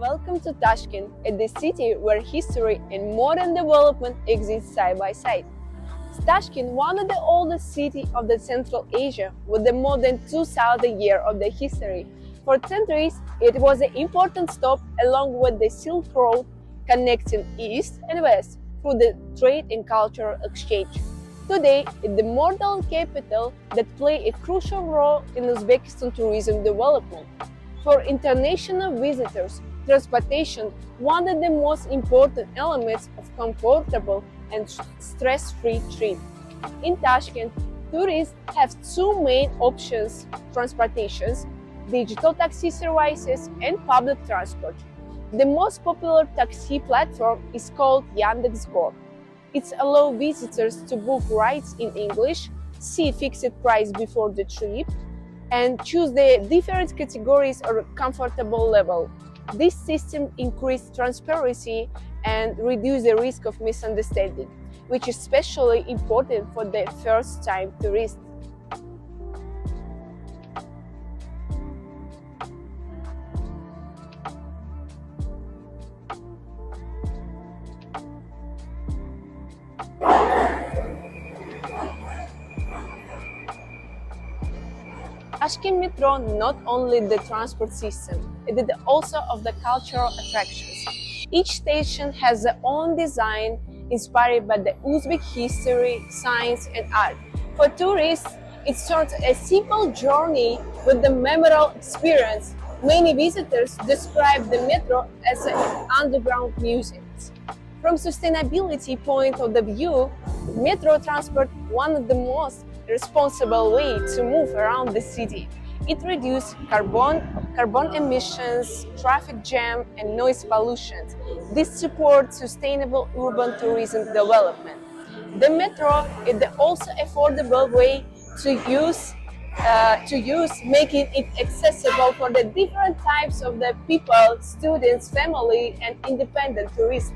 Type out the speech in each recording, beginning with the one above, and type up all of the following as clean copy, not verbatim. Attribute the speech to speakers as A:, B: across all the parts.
A: Welcome to Tashkent, the city where history and modern development exist side by side. Tashkent, one of the oldest cities of the Central Asia, with the more than 2,000 years of the history. For centuries, it was an important stop along with the Silk Road, connecting east and west through the trade and cultural exchange. Today, it's the modern capital that plays a crucial role in Uzbekistan tourism development. For international visitors, transportation, one of the most important elements of comfortable and stress-free trip. In Tashkent, tourists have two main options: transportations, digital taxi services, and public transport. The most popular taxi platform is called Yandex.Go. It allows visitors to book rides in English, see fixed price before the trip, and choose the different categories or comfortable level. This system increases transparency and reduces the risk of misunderstanding, which is especially important for the first-time tourists. Tashkent Metro not only the transport system, it is also of the cultural attractions. Each station has their own design inspired by the Uzbek history, science and art. For tourists, it starts a simple journey with the memorable experience. Many visitors describe the metro as an underground museum. From sustainability point of the view, metro transport one of the most responsible way to move around the city. It reduces carbon emissions, traffic jam, and noise pollution. This supports sustainable urban tourism development. The metro is the also affordable way to use, making it accessible for the different types of the people, students, family, and independent tourists.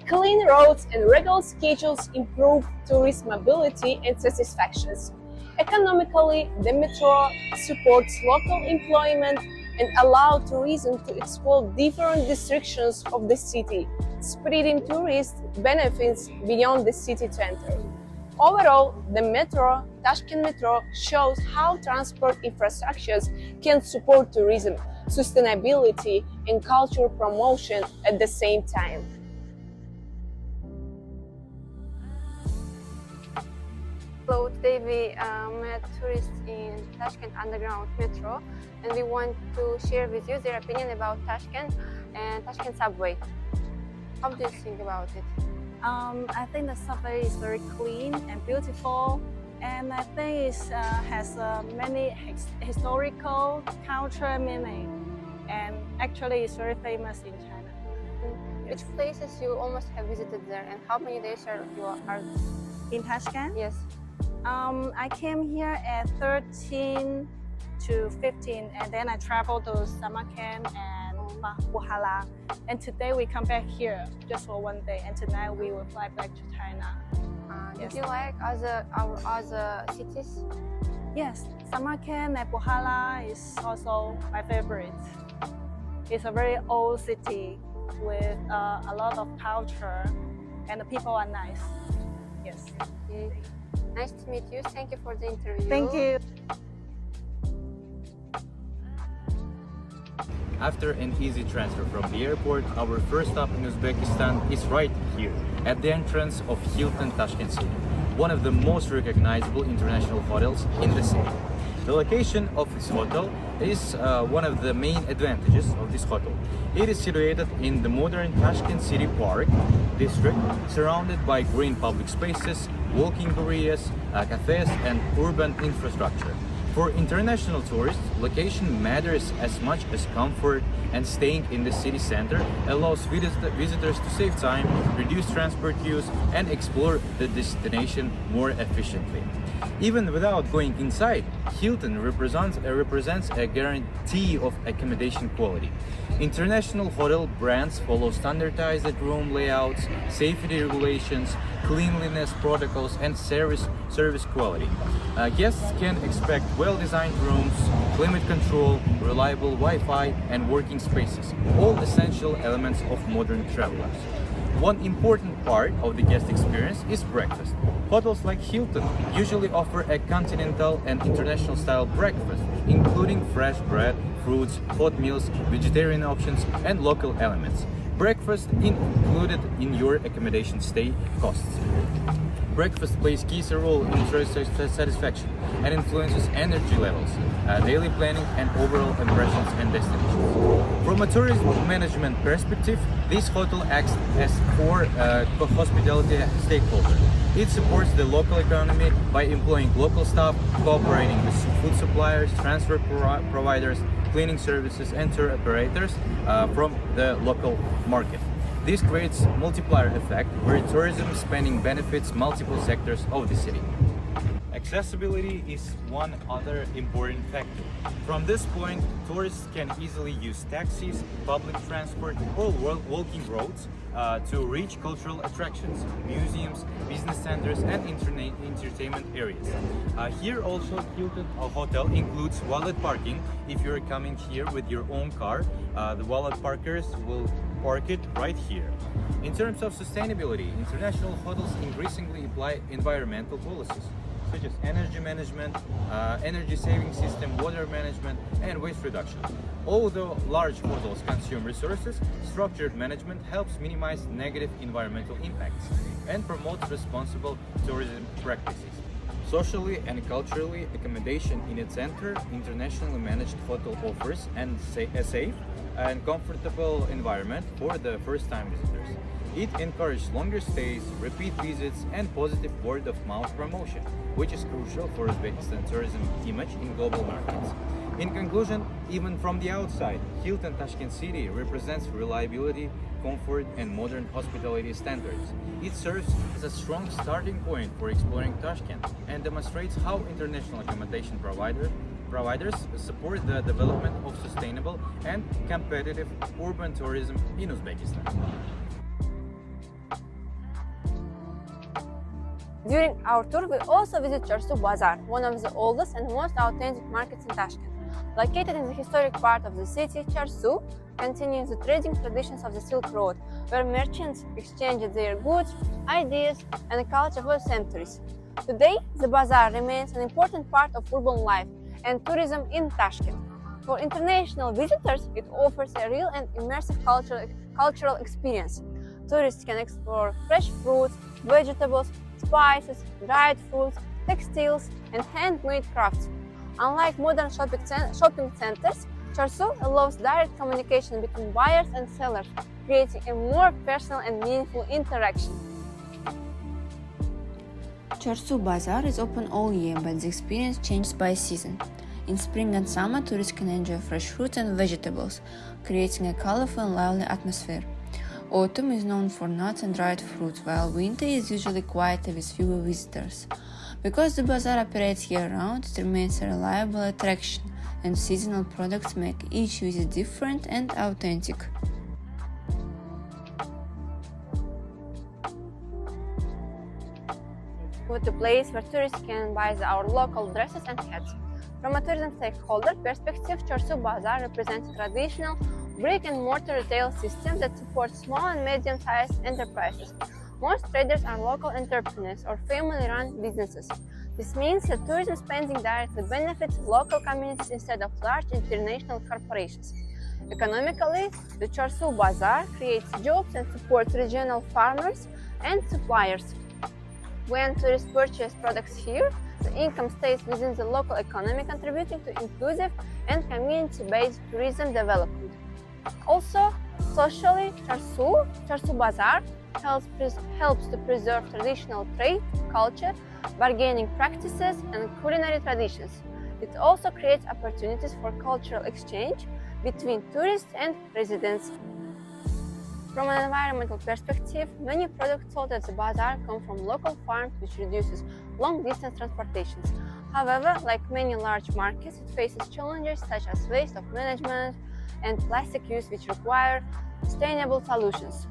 A: Clean roads and regular schedules improve tourist mobility and satisfaction. Economically, the metro supports local employment and allows tourism to explore different districts of the city, spreading tourist benefits beyond the city center. Overall, the metro, Tashkent Metro, shows how transport infrastructures can support tourism, sustainability, and cultural promotion at the same time.
B: Hello, today we met tourists in Tashkent Underground Metro, and we want to share with you their opinion about Tashkent and Tashkent subway. How do you think about it?
C: I think the subway is very clean and beautiful, and I think it has many historical, cultural meaning, and actually it's very famous in China.
B: Which places you almost have visited there, and how many days are
C: in Tashkent?
B: Yes.
C: I came here at 13 to 15, and then I traveled to Samarkand and Bukhala. And today we come back here just for one day, and tonight we will fly back to China.
B: Yes. Did you like our other cities?
C: Yes, Samarkand and Bukhala is also my favorite. It's a very old city with a lot of culture, and the people are nice. Yes.
B: Okay. Nice to meet you. Thank you for the interview.
C: Thank you.
D: After an easy transfer from the airport, our first stop in Uzbekistan is right here, at the entrance of Hilton Tashkent City, one of the most recognizable international hotels in the city. The location of this hotel is one of the main advantages of this hotel. It is situated in the modern Tashkent City Park district, surrounded by green public spaces, walking areas, cafes, and urban infrastructure. For international tourists, location matters as much as comfort, and staying in the city center allows visitors to save time, reduce transport use, and explore the destination more efficiently. Even without going inside, Hilton represents a guarantee of accommodation quality. International hotel brands follow standardized room layouts, safety regulations, cleanliness protocols, and service quality. Guests can expect well-designed rooms, climate control, reliable Wi-Fi, and working spaces, all essential elements of modern travelers. One important part of the guest experience is breakfast. Hotels like Hilton usually offer a continental and international style breakfast, including fresh bread, fruits, hot meals, vegetarian options, and local elements. Breakfast included in your accommodation stay costs. Breakfast plays key role in tourist satisfaction and influences energy levels, daily planning, and overall impressions and destinations. From a tourism management perspective, this hotel acts as core hospitality stakeholder. It supports the local economy by employing local staff, cooperating with food suppliers, transport providers, cleaning services, and tour operators from the local market. This creates a multiplier effect where tourism spending benefits multiple sectors of the city. Accessibility is one other important factor. From this point, tourists can easily use taxis, public transport, or walking roads to reach cultural attractions, museums, business centers, and entertainment areas. Here also, Hilton Hotel includes valet parking. If you're coming here with your own car, the valet parkers will park it right here. In terms of sustainability, international hotels increasingly apply environmental policies such as energy management, energy saving system, water management, and waste reduction. Although large hotels consume resources, structured management helps minimize negative environmental impacts and promotes responsible tourism practices. Socially and culturally, accommodation in its center, internationally managed hotel offers a safe and comfortable environment for the first-time visitors. It encourages longer stays, repeat visits, and positive word-of-mouth promotion, which is crucial for Uzbekistan tourism image in global markets. In conclusion, even from the outside, Hilton Tashkent City represents reliability, comfort, and modern hospitality standards. It serves as a strong starting point for exploring Tashkent and demonstrates how international accommodation providers support the development of sustainable and competitive urban tourism in Uzbekistan.
B: During our tour, we also visit Chersu Bazaar, one of the oldest and most authentic markets in Tashkent. Located in the historic part of the city, Chersu continues the trading traditions of the Silk Road, where merchants exchanged their goods, ideas, and culture for centuries. Today, the bazaar remains an important part of urban life and tourism in Tashkent. For international visitors, it offers a real and immersive cultural experience. Tourists can explore fresh fruits, vegetables, spices, dried fruits, textiles, and handmade crafts. Unlike modern shopping centers, Chersu allows direct communication between buyers and sellers, creating a more personal and meaningful interaction.
E: Chersu Bazaar is open all year, but the experience changes by season. In spring and summer, tourists can enjoy fresh fruits and vegetables, creating a colorful and lively atmosphere. Autumn is known for nuts and dried fruits, while winter is usually quieter with fewer visitors. Because the bazaar operates year-round, it remains a reliable attraction, and seasonal products make each visit different and authentic.
B: With the place where tourists can buy our local dresses and hats. From a tourism stakeholder perspective, Chersu Bazaar represents a traditional brick-and-mortar retail system that supports small and medium-sized enterprises. Most traders are local entrepreneurs or family-run businesses. This means that tourism spending directly benefits local communities instead of large international corporations. Economically, the Chersu Bazaar creates jobs and supports regional farmers and suppliers. When tourists purchase products here, the income stays within the local economy, contributing to inclusive and community-based tourism development. Also, socially, Chersu Bazaar helps to preserve traditional trade, culture, bargaining practices, and culinary traditions. It also creates opportunities for cultural exchange between tourists and residents. From an environmental perspective, many products sold at the bazaar come from local farms, which reduces long-distance transportations. However, like many large markets, it faces challenges such as waste of management and plastic use, which require sustainable solutions.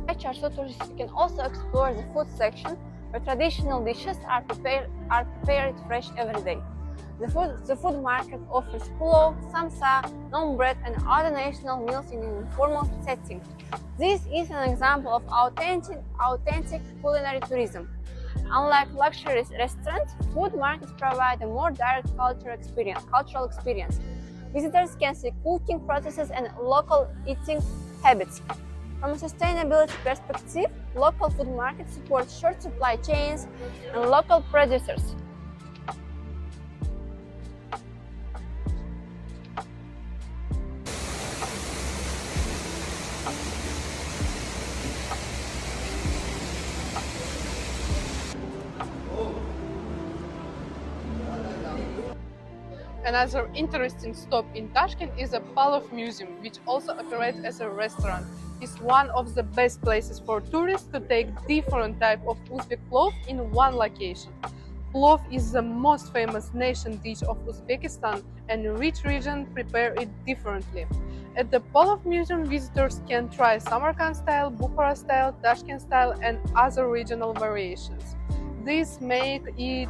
B: At 4TOUR tourists can also explore the food section, where traditional dishes are prepared fresh every day. The food market offers plov, samsa, naan bread, and other national meals in an informal setting. This is an example of authentic culinary tourism. Unlike luxury restaurants, food markets provide a more direct cultural experience. Visitors can see cooking processes and local eating habits. From a sustainability perspective, local food markets support short supply chains and local producers.
A: Another interesting stop in Tashkent is a Palov Museum, which also operates as a restaurant. It's one of the best places for tourists to take different type of Uzbek plov in one location. Plov is the most famous nation dish of Uzbekistan, and each region prepare it differently. At the Palov Museum, visitors can try Samarkand style, Bukhara style, Tashkent style, and other regional variations. This makes it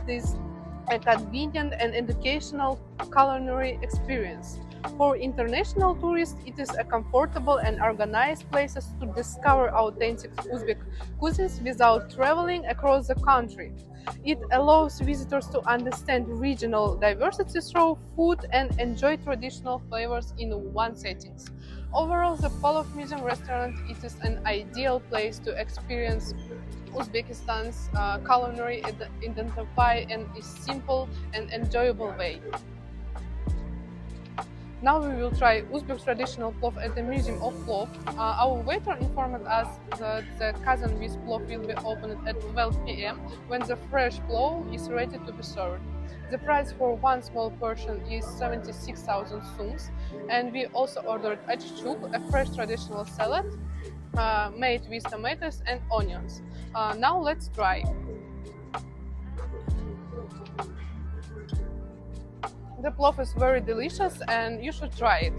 A: a convenient and educational culinary experience. For international tourists, it is a comfortable and organized place to discover authentic Uzbek cuisines without traveling across the country. It allows visitors to understand regional diversity through food and enjoy traditional flavors in one setting. Overall, the Palov Museum restaurant is an ideal place to experience Uzbekistan's culinary identify in a simple and enjoyable way. Now we will try Uzbek traditional plov at the Museum of Plov. Our waiter informed us that the kazan with plov will be opened at 12 p.m. when the fresh plov is ready to be served. The price for one small portion is 76,000 sums, and we also ordered achchuk, a fresh traditional salad made with tomatoes and onions. Now let's try. The plov is very delicious and you should try it.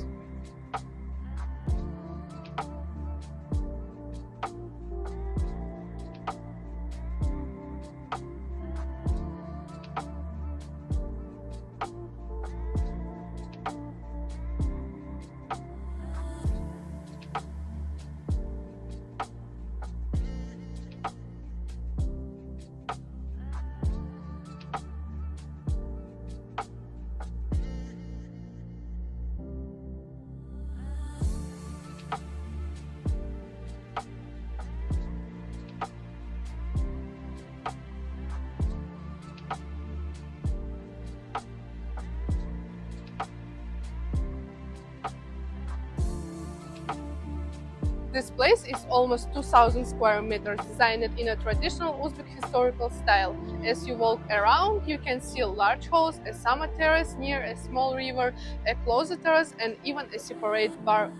A: This place is almost 2,000 square meters, designed in a traditional Uzbek historical style. As you walk around, you can see large halls, a summer terrace near a small river, a closet terrace, and even a separate bar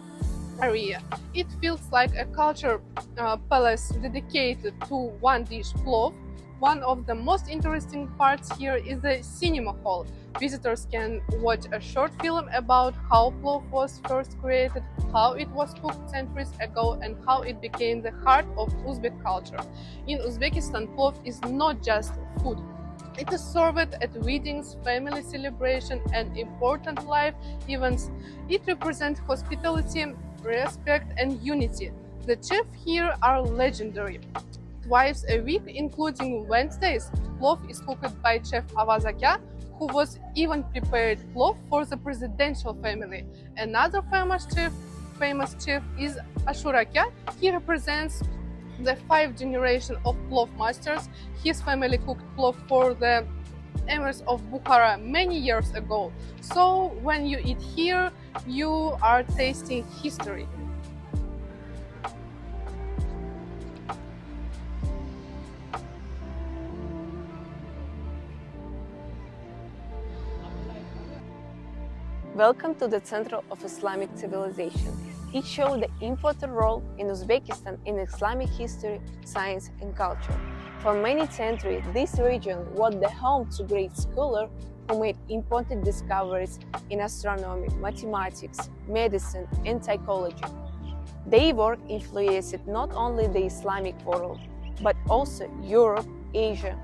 A: area. It feels like a culture palace dedicated to one dish, plov. One of the most interesting parts here is the cinema hall. Visitors can watch a short film about how plov was first created, how it was cooked centuries ago, and how it became the heart of Uzbek culture. In Uzbekistan, plov is not just food. It is served at weddings, family celebration, and important life events. It represents hospitality, respect, and unity. The chefs here are legendary. Twice a week, including Wednesdays, plov is cooked by Chef Avazakya, who was even prepared plov for the presidential family. Another famous chef is Ashurakya. He represents the 5th generation of plov masters. His family cooked plov for the emirs of Bukhara many years ago. So when you eat here, you are tasting history. Welcome to the Center of Islamic Civilization. It shows the important role in Uzbekistan in Islamic history, science, and culture. For many centuries, this region was the home to great scholars who made important discoveries in astronomy, mathematics, medicine, and psychology. Their work influenced not only the Islamic world, but also Europe, Asia.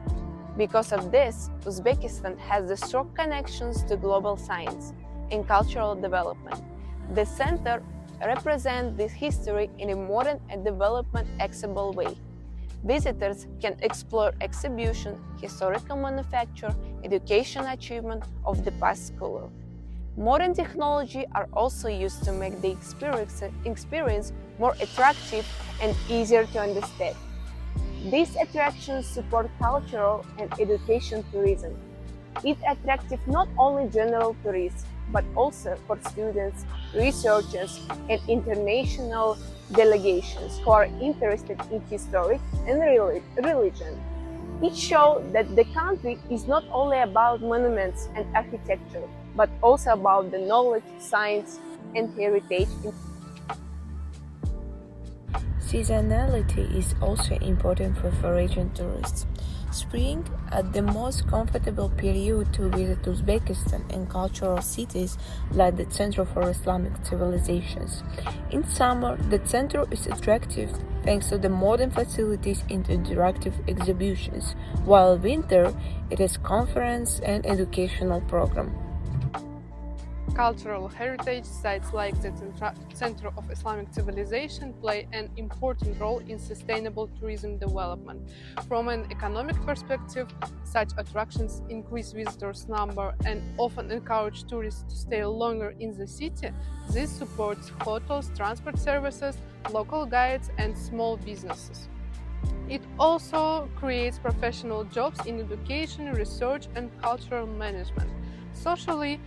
A: Because of this, Uzbekistan has the strong connections to global science and cultural development. The center represents this history in a modern and development accessible way. Visitors can explore exhibition, historical manufacture, education achievement of the past scholar. Modern technology are also used to make the experience more attractive and easier to understand. These attractions support cultural and education tourism. It attracts not only general tourists, but also for students, researchers, and international delegations who are interested in history and religion. It shows that the country is not only about monuments and architecture, but also about the knowledge, science, and heritage.
E: Seasonality is also important for foreign tourists. Spring, at the most comfortable period to visit Uzbekistan and cultural cities like the Center for Islamic Civilizations. In summer, the center is attractive thanks to the modern facilities and interactive exhibitions, while winter, it has conference and educational program.
F: Cultural heritage sites like the Center of Islamic Civilization play an important role in sustainable tourism development. From an economic perspective, such attractions increase visitors' number and often encourage tourists to stay longer in the city. This supports hotels, transport services, local guides, and small businesses. It also creates professional jobs in education, research, and cultural management. Socially,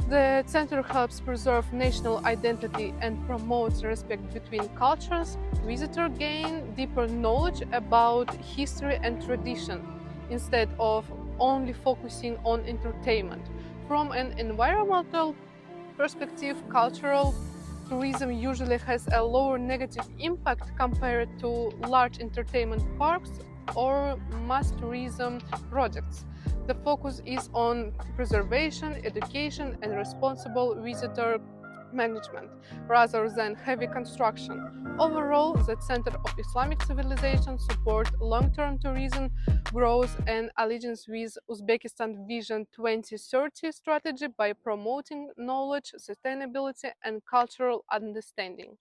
F: the center helps preserve national identity and promotes respect between cultures. Visitors gain deeper knowledge about history and tradition instead of only focusing on entertainment. From an environmental perspective, cultural tourism usually has a lower negative impact compared to large entertainment parks or mass tourism projects. The focus is on preservation, education, and responsible visitor management rather than heavy construction. Overall, the Center of Islamic Civilization supports long-term tourism growth and allegiance with Uzbekistan Vision 2030 strategy by promoting knowledge, sustainability, and cultural understanding.